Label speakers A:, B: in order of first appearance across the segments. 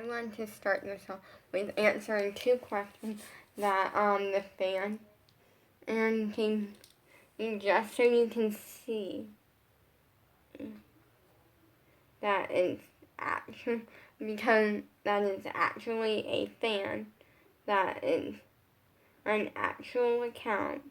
A: want to start this off with answering 2 questions that the fan and just so you can see that it's actually, because that is actually a fan, that is an actual account.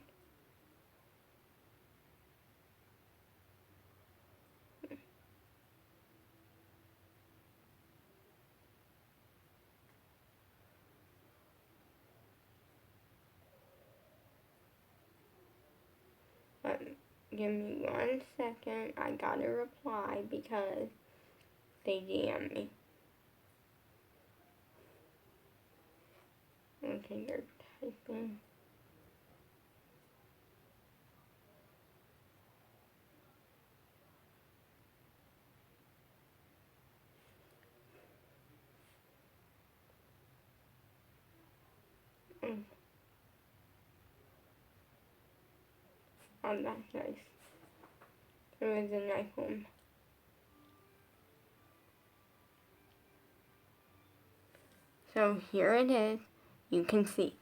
A: But give me 1 second, I gotta reply because they DM me. Okay, they're typing. Oh, that's nice. It was a nice one. So here it is. You can see.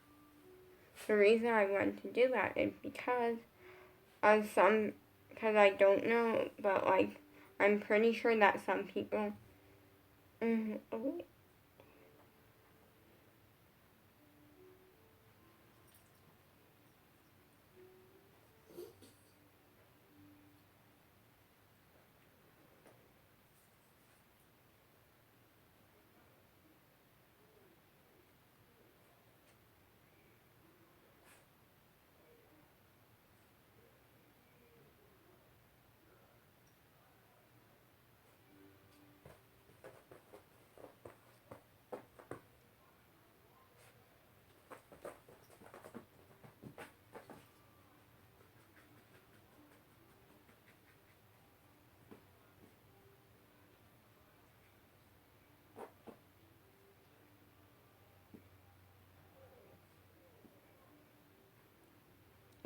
A: The reason I wanted to do that is because I don't know, but like, I'm pretty sure that some people, oh,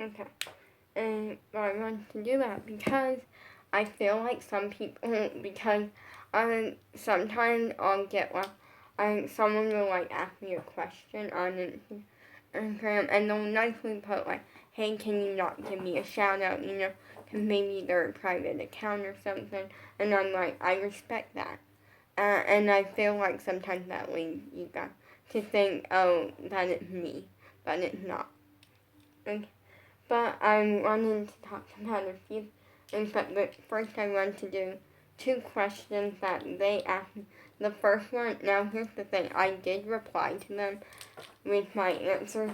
A: okay. And I want to do that because I feel like some people, because sometimes I'll get like, someone will like ask me a question on Instagram, and they'll nicely put like, hey, can you not give me a shout out, because maybe they're a private account or something, and I'm like, I respect that. And I feel like sometimes that leads you guys to think, oh, that it's me, but it's not. Okay. But I wanted to talk about a few things, but first I want to do 2 questions that they asked me. The first one, now here's the thing, I did reply to them with my answer,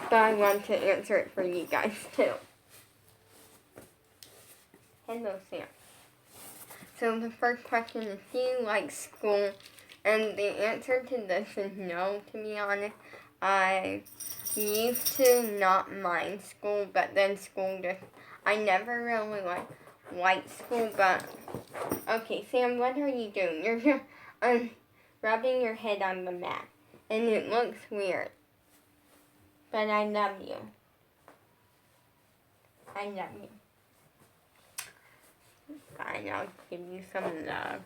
A: but I want to answer it for you guys too. Hello, Sam. So the first question is, do you like school? And the answer to this is no, to be honest. I used to not mind school, but then I never really liked school, but, okay, Sam, what are you doing? You're just rubbing your head on the mat, and it looks weird, but I love you. I love you. Fine, I'll give you some love.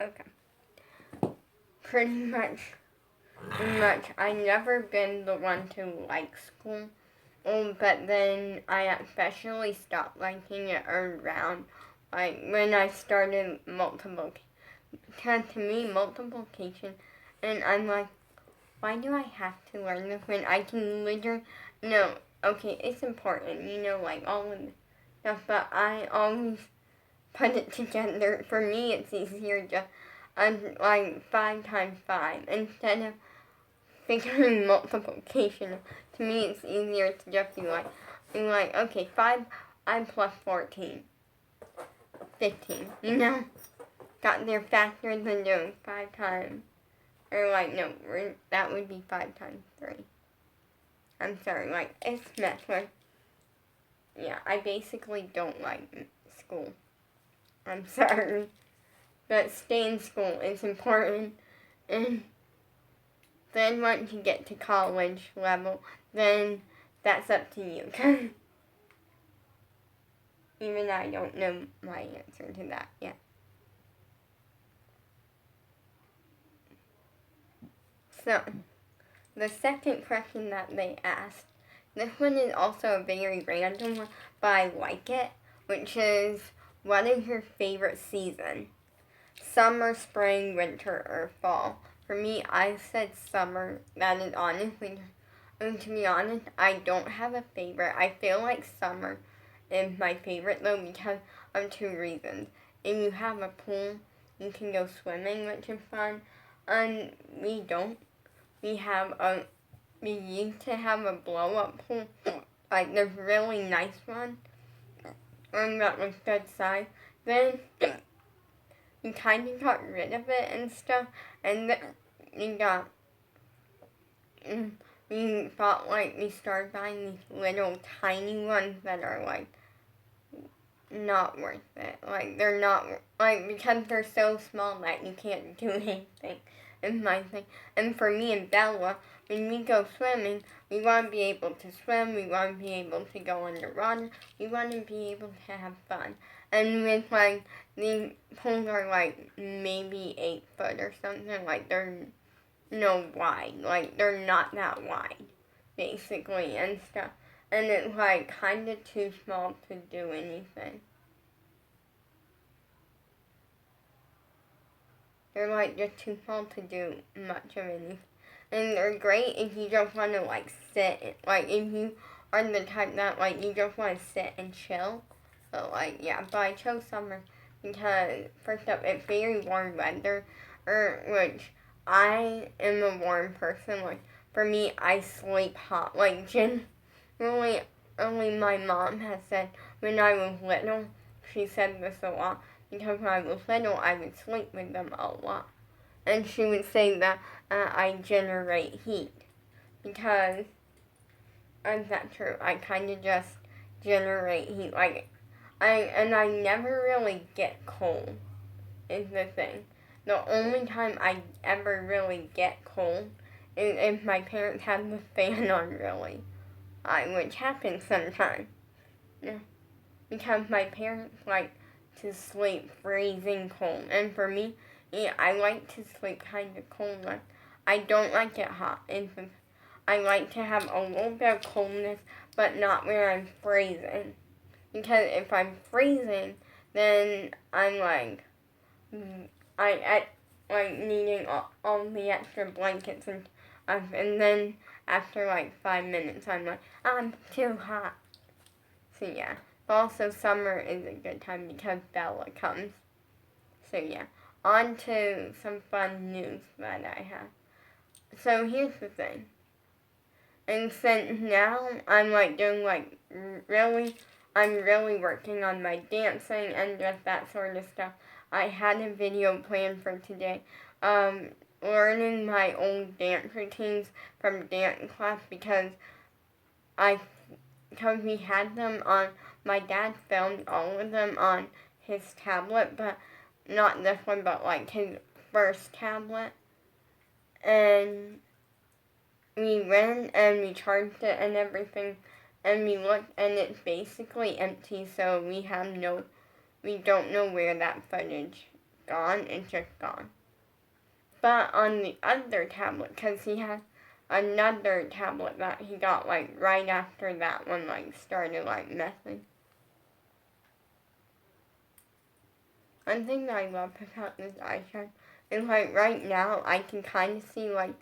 A: Okay. Pretty much, I never been the one to like school, but then I especially stopped liking it around, like, when I started because to me, multiplication, and I'm like, why do I have to learn this when I can literally, no, okay, it's important, like all of this stuff, but I always put it together. For me, it's easier to, like, 5 times 5, instead of figuring multiplication. To me, it's easier to just be like, okay, 5, I plus 14, 15, got there faster than doing 5 times. Or like, no, that would be 5 times 3. I'm sorry, like, it's math. Yeah, I basically don't like school. I'm sorry. But stay in school is important. And then once you get to college level, then that's up to you. Even I don't know my answer to that yet. So, the second question that they asked, this one is also a very random one, but I like it, which is, what is your favorite season? Summer, spring, winter, or fall? For me, I said summer. That is honestly, and to be honest, I don't have a favorite. I feel like summer is my favorite though because of two reasons. If you have a pool, you can go swimming, which is fun. And we don't. We used to have a blow-up pool, like the really nice one, and that was good size. Then we kind of got rid of it and stuff, and then we thought like we started buying these little tiny ones that are like not worth it. Like they're not like because they're so small that you can't do anything. Is my thing. And for me and Bella, when we go swimming, we want to be able to swim. We want to be able to go underwater. We want to be able to have fun. And with like the pools are like maybe 8 foot or something. Like they're wide. Like they're not that wide, basically and stuff. And it's like kind of too small to do anything. They're like just too small to do much of anything. And they're great if you just want to like sit, like if you are the type that like you just want to sit and chill. But like yeah, but I chose summer because first up it's very warm weather, which I am a warm person. Like for me, I sleep hot. Like generally, only my mom has said when I was little, she said this a lot because when I was little, I would sleep with them a lot. And she would say that I generate heat because that's not true. I kind of just generate heat. Like I never really get cold is the thing. The only time I ever really get cold is if my parents have the fan on really, which happens sometimes. Yeah. Because my parents like to sleep freezing cold, and for me, yeah, I like to sleep kind of cold. Like I don't like it hot. I like to have a little bit of coldness, but not where I'm freezing. Because if I'm freezing, then I'm like, I like needing all the extra blankets and then after like 5 minutes, I'm like, I'm too hot. So yeah. But also summer is a good time because Bella comes. So yeah. On to some fun news that I have. So here's the thing. And since now I'm like doing like I'm really working on my dancing and just that sort of stuff. I had a video planned for today. Learning my old dance routines from dance class because we had them on, my dad filmed all of them on his tablet, but not this one, but like his first tablet. And we went and we charged it and everything, and we looked and it's basically empty, so we don't know where that footage gone, it's just gone. But on the other tablet, because he has another tablet that he got like right after that one like started like messing. One thing that I love about this eyeshadow is like right now I can kind of see like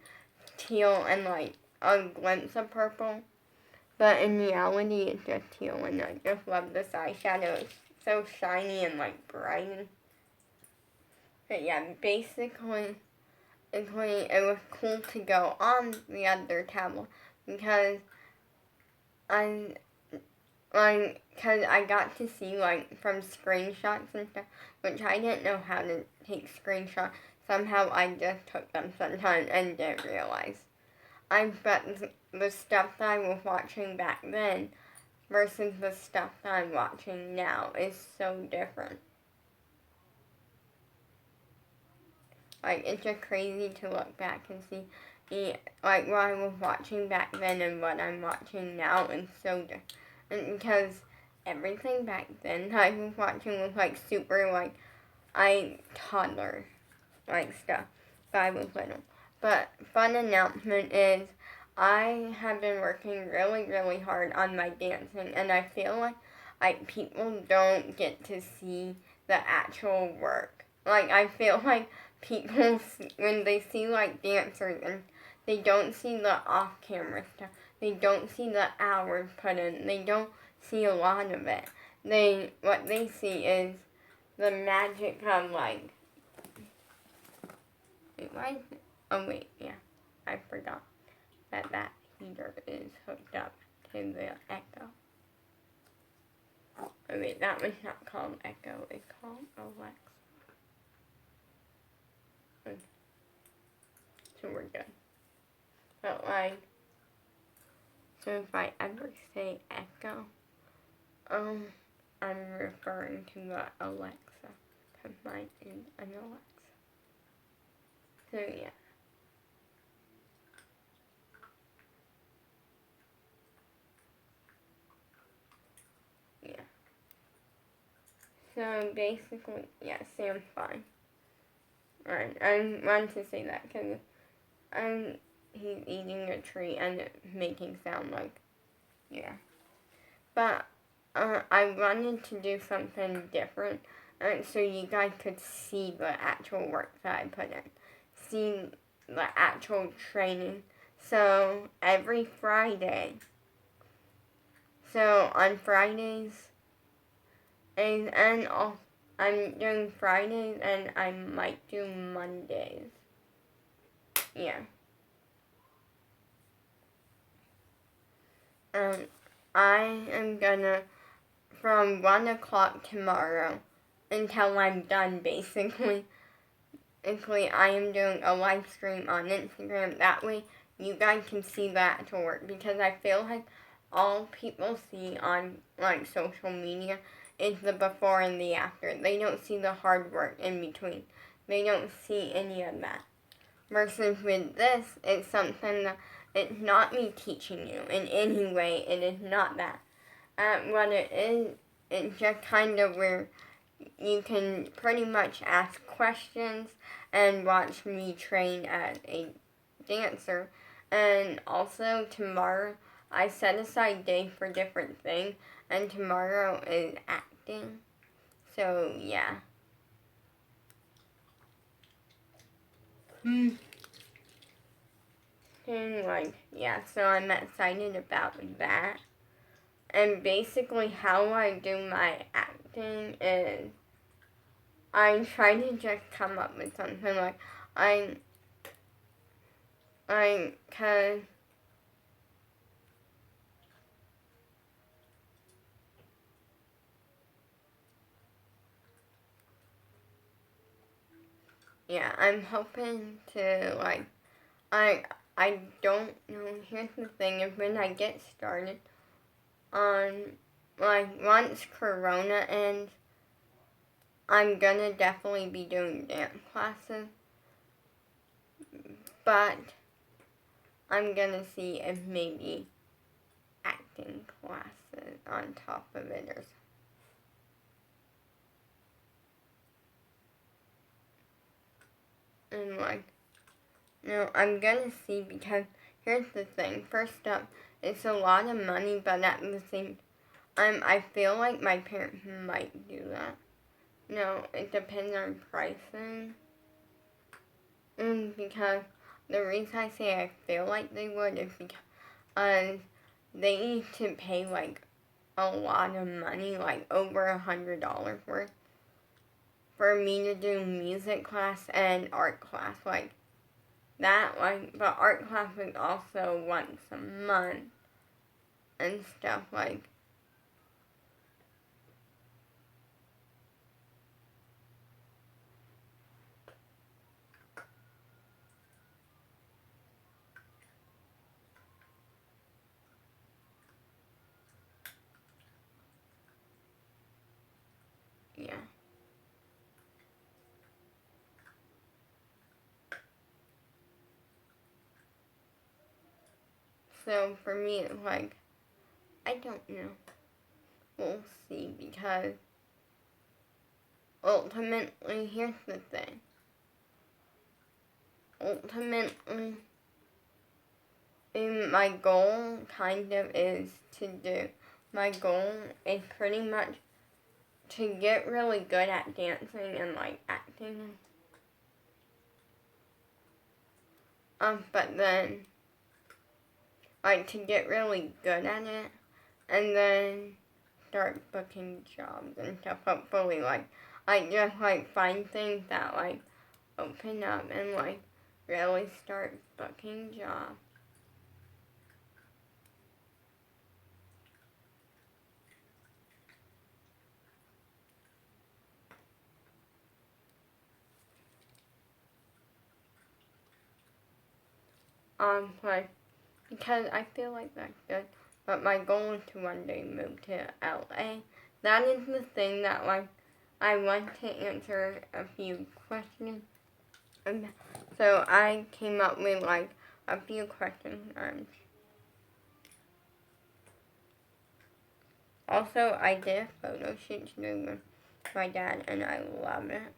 A: teal and like a glimpse of purple, but in reality it's just teal, and I just love this eyeshadow. It's so shiny and like bright. But yeah, basically it was cool to go on the other tablet because I got to see like from screenshots and stuff, which I didn't know how to take screenshots. Somehow I just took them sometimes and didn't realize. But the stuff that I was watching back then, versus the stuff that I'm watching now is so different. Like, it's just crazy to look back and see, like, what I was watching back then and what I'm watching now is so different. Because everything back then I was watching was, like, super, like, toddler, like, stuff. But I was little. But fun announcement is I have been working really, really hard on my dancing, and I feel like people don't get to see the actual work. Like, I feel like people, when they see, like, dancers, and they don't see the off-camera stuff, they don't see the hours put in, they don't see a lot of it. What they see is the magic of, like, oh wait, yeah, I forgot that heater is hooked up to the Echo. Oh wait, that one's not called Echo, it's called Alexa. So we're good. But like, so if I ever say Echo, I'm referring to the Alexa, because mine is an Alexa. So yeah. Yeah. So basically, yeah, Sam's fine. Alright, I wanted to say that because he's eating a tree and it's making sound like, yeah. But I wanted to do something different so you guys could see the actual work that I put in. See the actual training. So every Friday. So on Fridays, and I'm doing Fridays and I might do Mondays. Yeah. I am gonna, from 1 o'clock tomorrow until I'm done, basically, I am doing a live stream on Instagram. That way you guys can see the actual work, because I feel like all people see on, like, social media is the before and the after. They don't see the hard work in between. They don't see any of that. Versus with this, it's something that, it's not me teaching you in any way. It is not that. What it is, it's just kind of where you can pretty much ask questions and watch me train as a dancer. And also tomorrow, I set aside days for different things, and tomorrow is acting. So yeah. And like, yeah, so I'm excited about that. And basically how I do my acting is I try to just come up with something like cause yeah, I'm hoping to like I don't know. Here's the thing: if when I get started on, like, once Corona ends, I'm gonna definitely be doing dance classes, but I'm gonna see if maybe acting classes on top of it or something. And like, no, I'm gonna see, because here's the thing. First up, it's a lot of money, but at the same time, I feel like my parents might do that. No, it depends on pricing. Because the reason I say I feel like they would is because they need to pay like a lot of money, like over $100 worth, for me to do music class and art class. Like that, like, but art class is also once a month and stuff like. So for me, it's like, I don't know. We'll see, because ultimately, here's the thing. Ultimately, my goal kind of is to do, my goal is pretty much to get really good at dancing and like acting. But then, like, to get really good at it, and then start booking jobs and stuff. Hopefully, like, I just like find things that like open up and like really start booking jobs. Like, because I feel like that's good. But my goal is to one day move to LA. That is the thing that like I want to answer a few questions. And so I came up with like a few questions. Also, I did a photo shoot today with my dad, and I love it.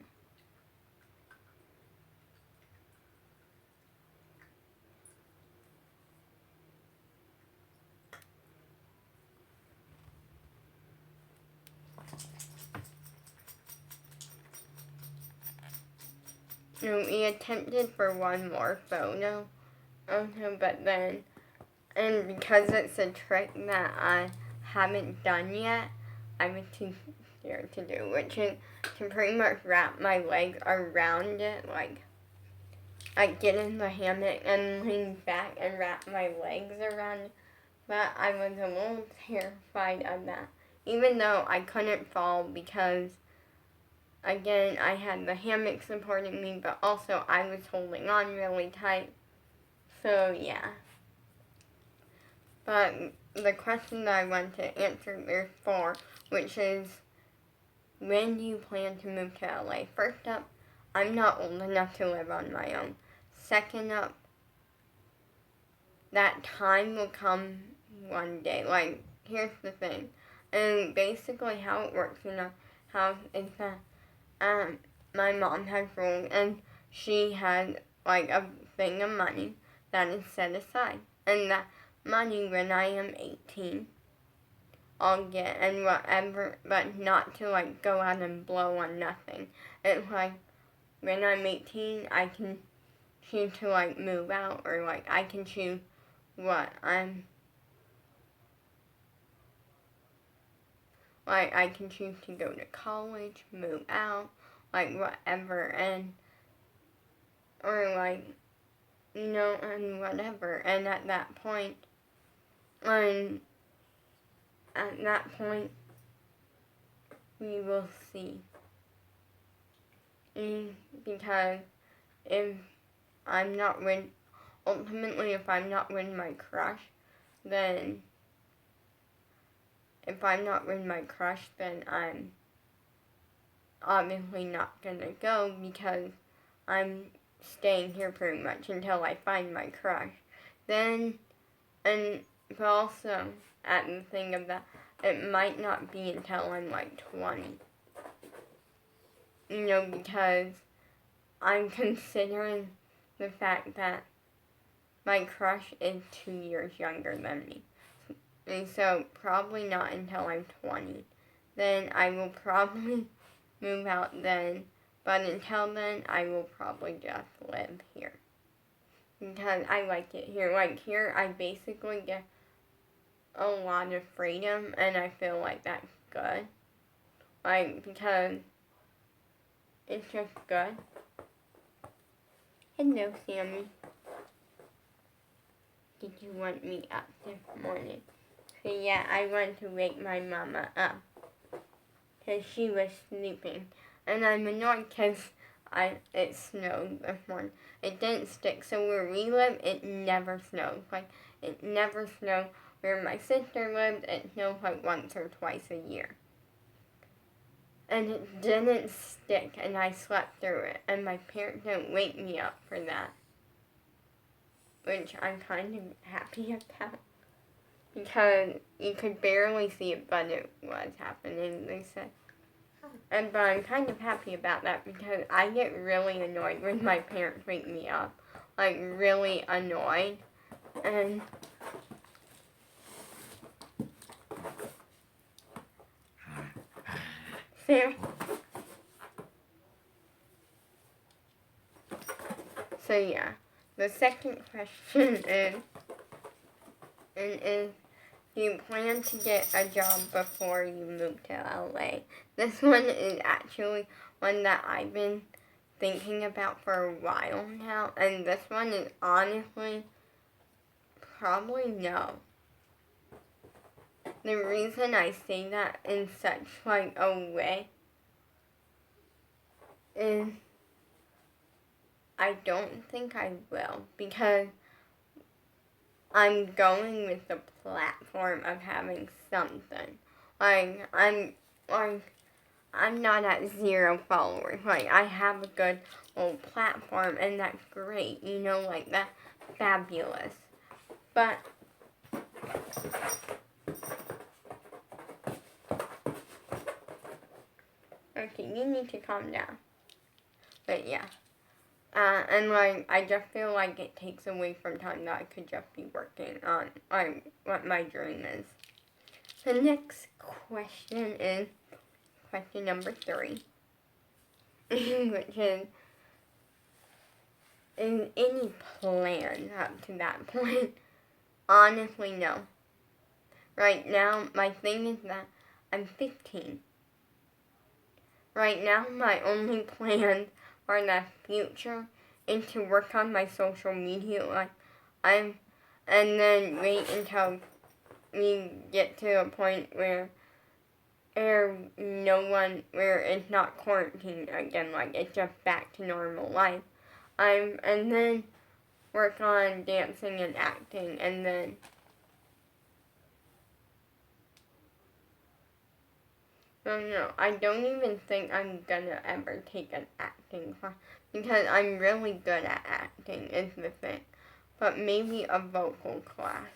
A: We attempted for one more photo, but then, and because it's a trick that I haven't done yet, I was too scared to do, which is to pretty much wrap my legs around it, like I get in the hammock and lean back and wrap my legs around it. But I was a little terrified of that, even though I couldn't fall because, again, I had the hammock supporting me, but also I was holding on really tight. So, yeah. But the question that I want to answer, there's four, which is, when do you plan to move to LA? First up, I'm not old enough to live on my own. Second up, that time will come one day. Like, here's the thing. And basically how it works in our house is that my mom has rules, and she has like a thing of money that is set aside. And that money, when I am 18, I'll get, and whatever, but not to like go out and blow on nothing. It's like, when I'm 18, I can choose to like move out, or like I can choose what I'm, like I can choose to go to college, move out, like whatever, and, or like, and whatever, and at that point, we will see. Because if I'm not with, ultimately, if I'm not with my crush, then, I'm obviously not gonna go, because I'm staying here pretty much until I find my crush. Then, but also, at the thing of that, it might not be until I'm like 20. Because I'm considering the fact that my crush is 2 years younger than me. And so probably not until I'm 20. Then I will probably move out then. But until then, I will probably just live here. Because I like it here. Like, here I basically get a lot of freedom, and I feel like that's good. Like, because it's just good. Hello, Sammy. Did you want me up this morning? So yeah, I went to wake my mama up, because she was sleeping. And I'm annoyed because it snowed this morning. It didn't stick, so where we live, it never snows. Like, it never snowed. Where my sister lived, it snows like once or twice a year. And it didn't stick, and I slept through it. And my parents didn't wake me up for that. which I'm kind of happy about. Because you could barely see it, but it was happening, they said. But I'm kind of happy about that because I get really annoyed when my parents wake me up. Like, really annoyed. And so yeah. The second question is do you plan to get a job before you move to LA? This one is actually one that I've been thinking about for a while now, and this one is honestly probably no. The reason I say that in such like a way is I don't think I will because I'm going with the platform of having something. I'm not at 0 followers. Like, I have a good little platform, and that's great. You know, like, that's fabulous. But okay, you need to calm down. But yeah. And like, I just feel like it takes away from time that I could just be working on what my dream is. The next question is question number 3, which is any plans up to that point? Honestly, no. Right now, my thing is that I'm 15. Right now, my only plans for the future is to work on my social media. And then wait until we get to a point where it's not quarantined again, like it's just back to normal life. And then work on dancing and acting, and then no, I don't even think I'm gonna ever take an acting class because I'm really good at acting is the thing. But maybe a vocal class.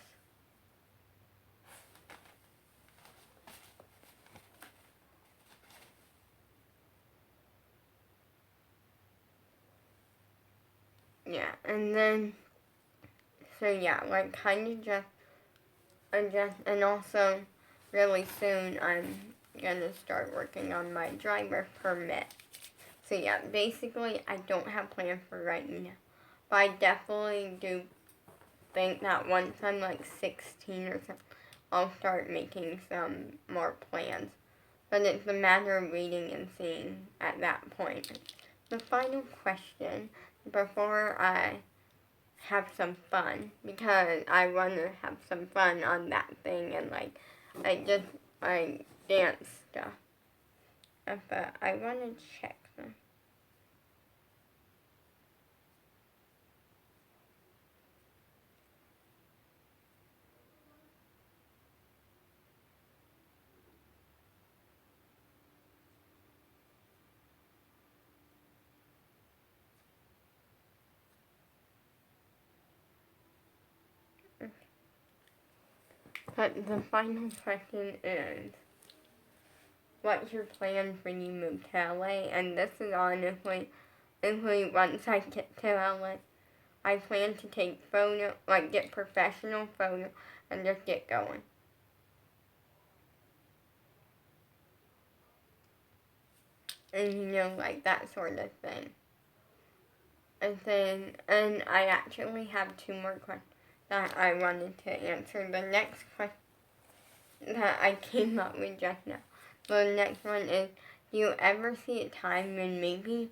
A: Yeah, and then so yeah, like kind of just and also really soon I'm gonna start working on my driver permit. So yeah, basically I don't have plans for right now. But I definitely do think that once I'm like 16 or something, I'll start making some more plans. But it's a matter of waiting and seeing at that point. The final question before I have some fun, because I want to have some fun on that thing and just dance stuff. But I want to check them. But the final question is, what's your plan when you move to LA? And this is honestly once I get to LA, I plan to take get professional photo, and just get going. And like that sort of thing. And I actually have 2 more questions that I wanted to answer. The next question that I came up with just now. The next one is, do you ever see a time when maybe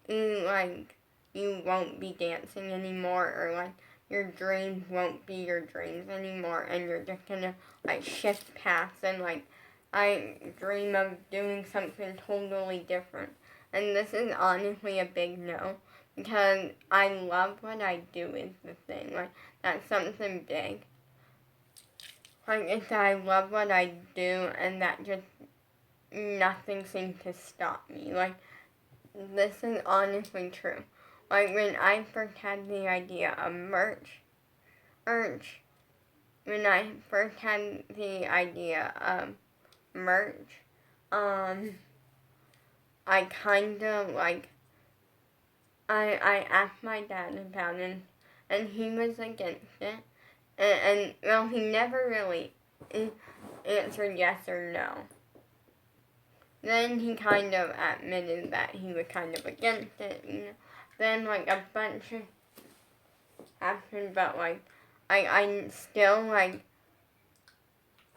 A: you won't be dancing anymore, or your dreams won't be your dreams anymore, and you're just gonna shift paths and I dream of doing something totally different. And this is honestly a big no, because I love what I do is the thing. That's something big. It's that I love what I do, and that just nothing seems to stop me. This is honestly true. When I first had the idea of merch, merch, when I first had the idea of merch, I kind of like, I asked my dad about it, and he was against it. Well, he never really answered yes or no. Then he kind of admitted that he was kind of against it, you know. Then, like, a bunch of happened, but, like, I still, like,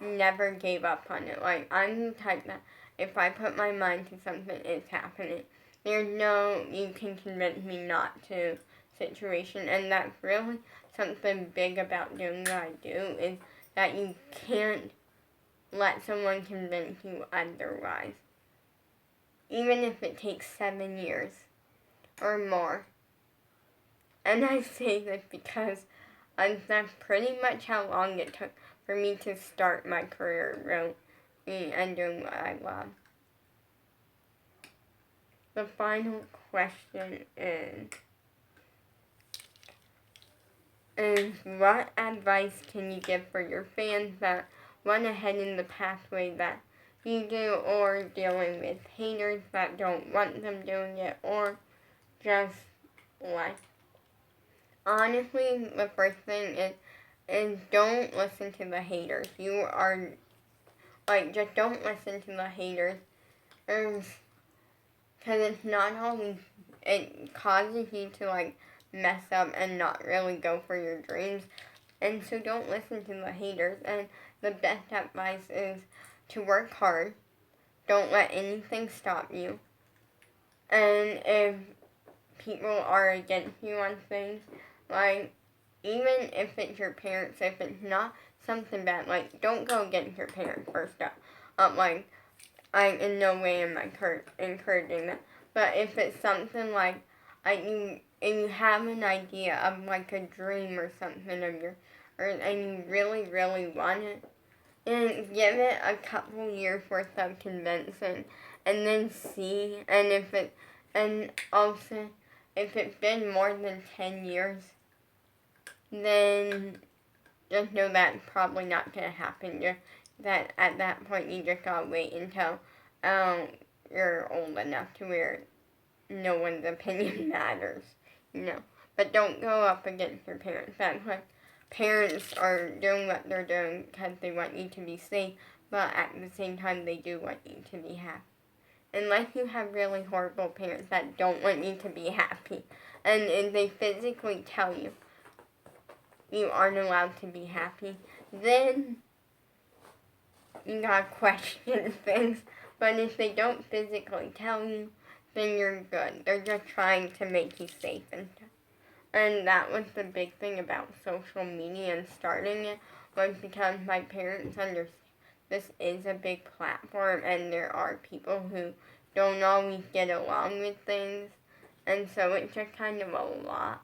A: never gave up on it. Like, I'm the type that if I put my mind to something, it's happening. There's no you can convince me not to situation, and that's really something big about doing what I do, is that you can't let someone convince you otherwise. Even if it takes 7 years or more. And I say this because that's pretty much how long it took for me to start my career really and doing what I love. The final question is what advice can you give for your fans that want to head in the pathway that you do, or dealing with haters that don't want them doing it, or just like, honestly, the first thing is don't listen to the haters. You are, like, just don't listen to the haters, because it's not always, it causes you to, like, mess up and not really go for your dreams, and so don't listen to the haters. And the best advice is to work hard. Don't let anything stop you. And if people are against you on things, like, even if it's your parents, if it's not something bad, like, don't go against your parents first up. Like, I in no way am I encouraging that. But if it's something like, and you have an idea of, like, a dream or something of your, and you really, really want it, and give it a couple years worth of convincing, and then see, and also, if it's been more than 10 years, then just know that's probably not going to happen. That at that point, you just gotta wait until you're old enough to where no one's opinion matters, you know. But don't go up against your parents. That's like, parents are doing what they're doing because they want you to be safe, but at the same time, they do want you to be happy. Unless you have really horrible parents that don't want you to be happy, and they physically tell you you aren't allowed to be happy, then you gotta question things. But if they don't physically tell you, then you're good. They're just trying to make you safe and stuff. And that was the big thing about social media and starting it, was because my parents understand this is a big platform and there are people who don't always get along with things, and so it's just kind of a lot.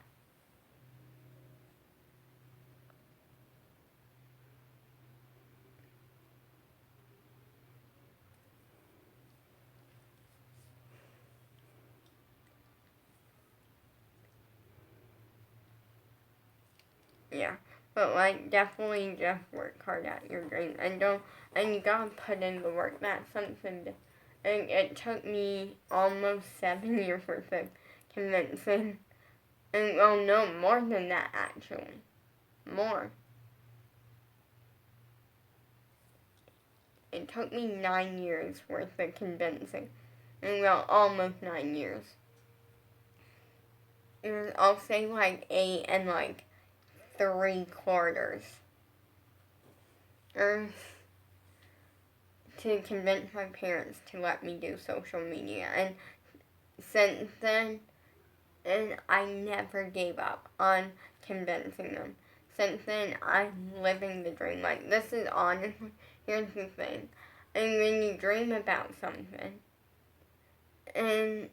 A: Yeah, but, like, definitely just work hard at your dream, and you gotta put in the work. That's something and it took me almost 7 years worth of convincing, and well, no, more than that, actually, more. It took me 9 years worth of convincing, and well, almost 9 years. It was, I'll say, like 8 and like 3/4. Or to convince my parents to let me do social media. And since then, and I never gave up on convincing them. Since then, I'm living the dream. Like, this is honestly, here's the thing. And when you dream about something, and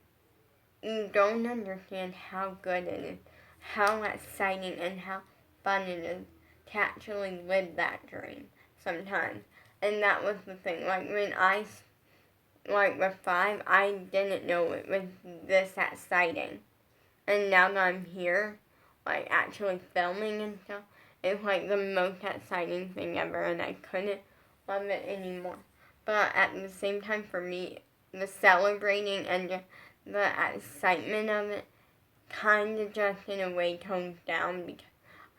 A: you don't understand how good it is, how exciting and how fun it is to actually live that dream sometimes. And that was the thing. Like, when I, like, with 5, I didn't know it was this exciting. And now that I'm here, like, actually filming and stuff, is like the most exciting thing ever, and I couldn't love it anymore. But at the same time, for me, the celebrating and the excitement of it kind of just in a way tones down because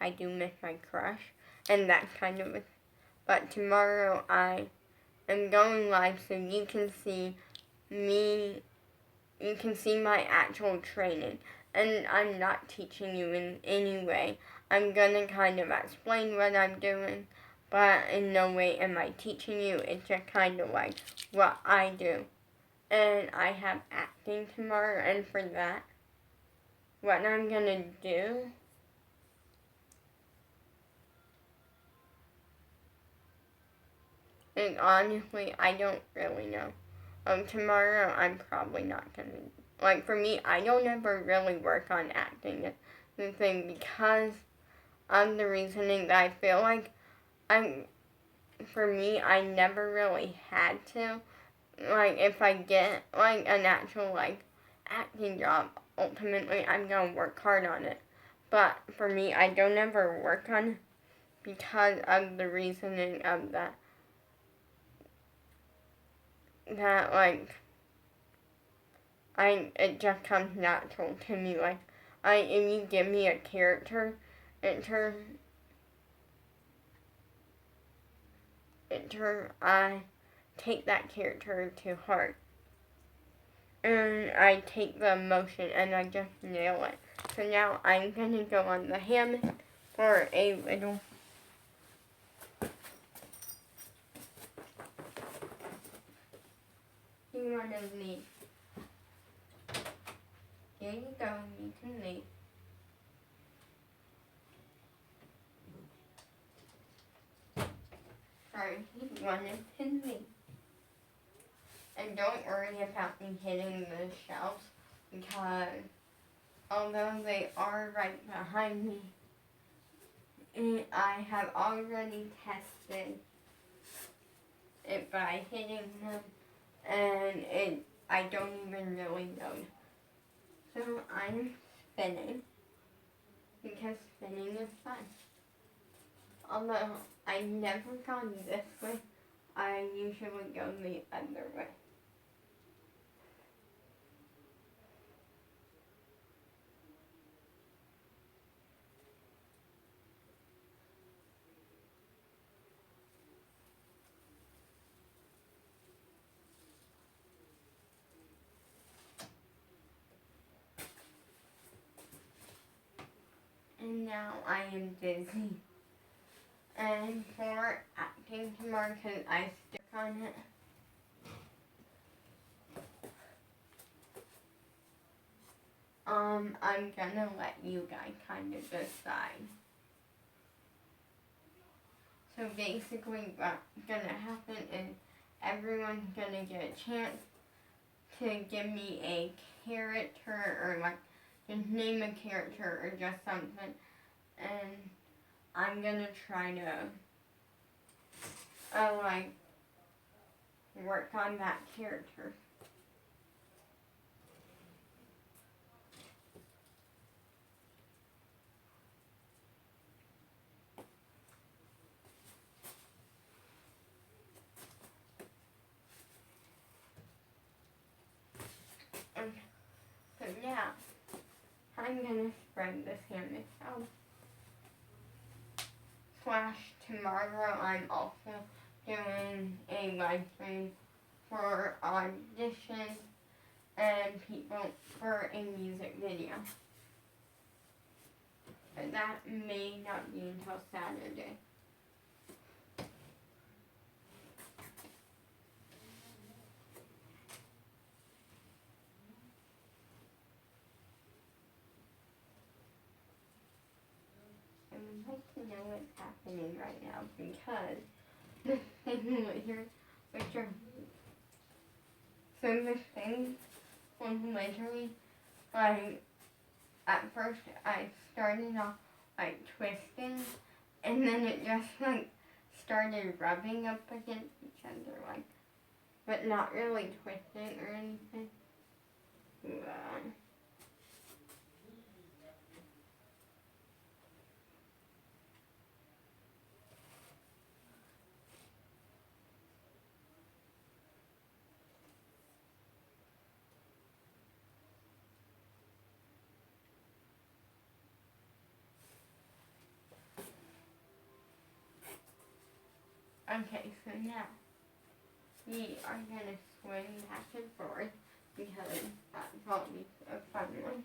A: I do miss my crush, and that kind of. But tomorrow I am going live so you can see me. You can see my actual training, and I'm not teaching you in any way. I'm gonna kind of explain what I'm doing, but in no way am I teaching you. It's just kind of like what I do. And I have acting tomorrow, and for that, what I'm gonna do is honestly, I don't really know. Tomorrow I'm probably not gonna, like for me, I don't ever really work on acting the thing because of the reasoning that I feel like for me, I never really had to. Like, if I get, like, an actual, like, acting job, ultimately, I'm gonna work hard on it. But for me, I don't ever work on it because of the reasoning of that, like, it just comes natural to me. Like, if you give me a character, I take that character to heart. And I take the emotion and I just nail it. So now I'm gonna go on the hammock for a little. You wanna leave? Here you go, you can leave. Sorry, he wanted to leave. And don't worry about me hitting the shelves because although they are right behind me, I have already tested it by hitting them and I don't even really know. So I'm spinning because spinning is fun. Although I've never gone this way, I usually go the other way. And now I am dizzy. And for acting tomorrow, because I stick on it, I'm gonna let you guys kind of decide. So basically what's gonna happen is everyone's gonna get a chance to give me a character or like just name a character or just something, and I'm gonna try to like work on that character. So yeah, I'm gonna spread this hammock out. / tomorrow I'm also doing a live stream for auditions and people for a music video. But that may not be until Saturday. I would like to know what's happening right now because the thing here, which are so the thing was literally like at first I started off like twisting and then it just like started rubbing up against each other like but not really twisting or anything. Yeah. Okay, so now we are gonna swing back and forth because that's always a fun one.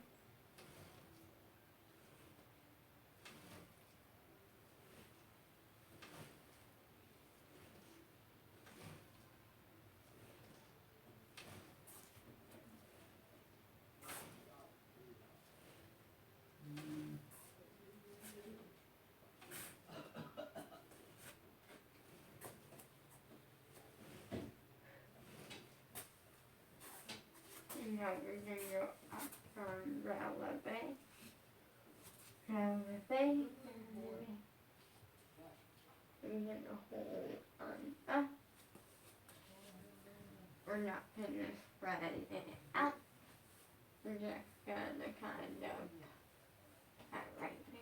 A: And now we're gonna go up from releve. Releve. We're gonna hold on up. We're not gonna spread it out. We're just gonna kind of at right there.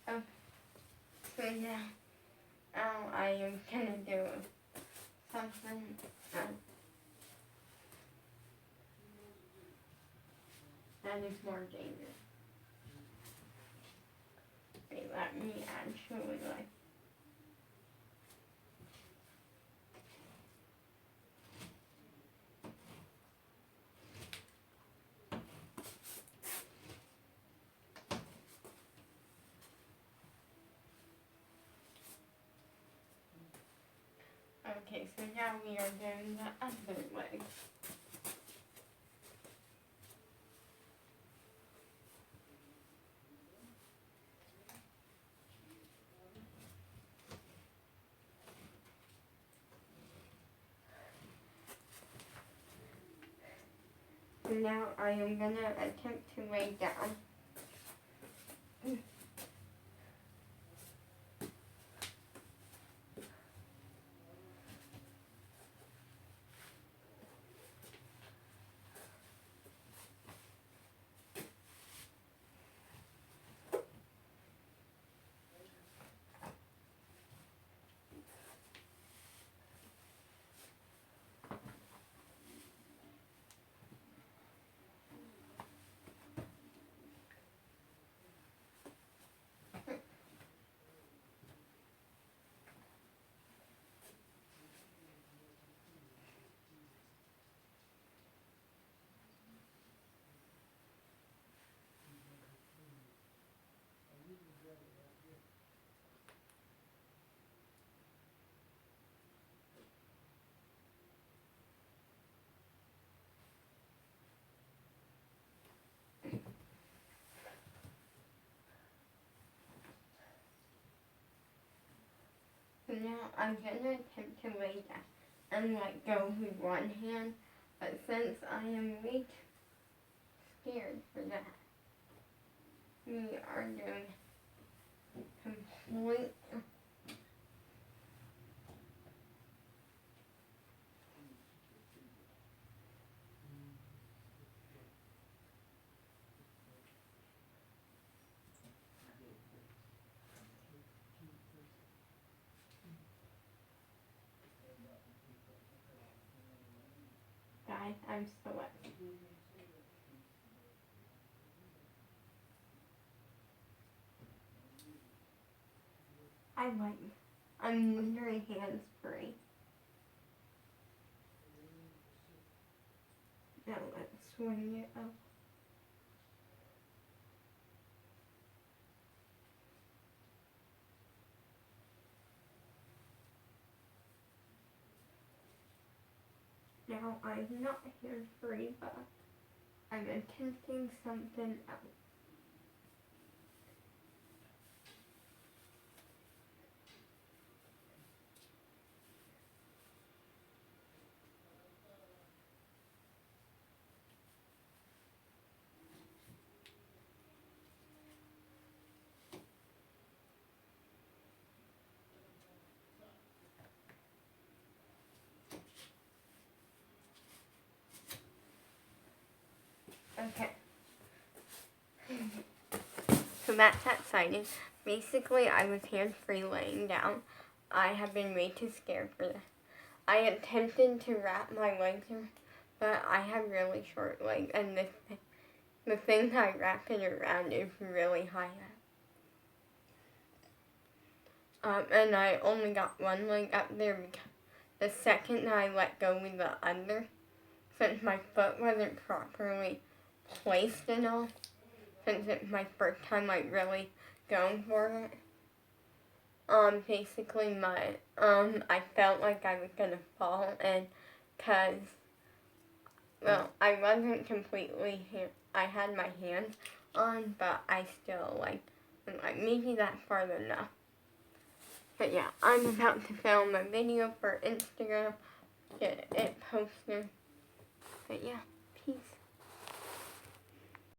A: Okay, so now I am gonna do something that is more dangerous. They let me actually like okay, so now we are doing the other leg. So now I am gonna attempt to lay down. So now I'm gonna attempt to lay down and let go with one hand, but since I am way too scared for that, we are doing complete. Guys, I'm so wet. I'm literally hands free. Now let's swing it up. Now, I'm not hands-free, but I'm attempting something else. Okay. So that's exciting. Basically, I was hands-free laying down. I have been way too scared for this. I attempted to wrap my legs around, but I have really short legs, and the thing I wrapped it around is really high up. And I only got one leg up there because the second I let go with the other, since my foot wasn't properly placed and all, since it's my first time like really going for it. Basically I felt like I was gonna fall, and well, I wasn't completely, I had my hands on, but I still like maybe that's far enough. But yeah, I'm about to film a video for Instagram, get it posted. But yeah, peace.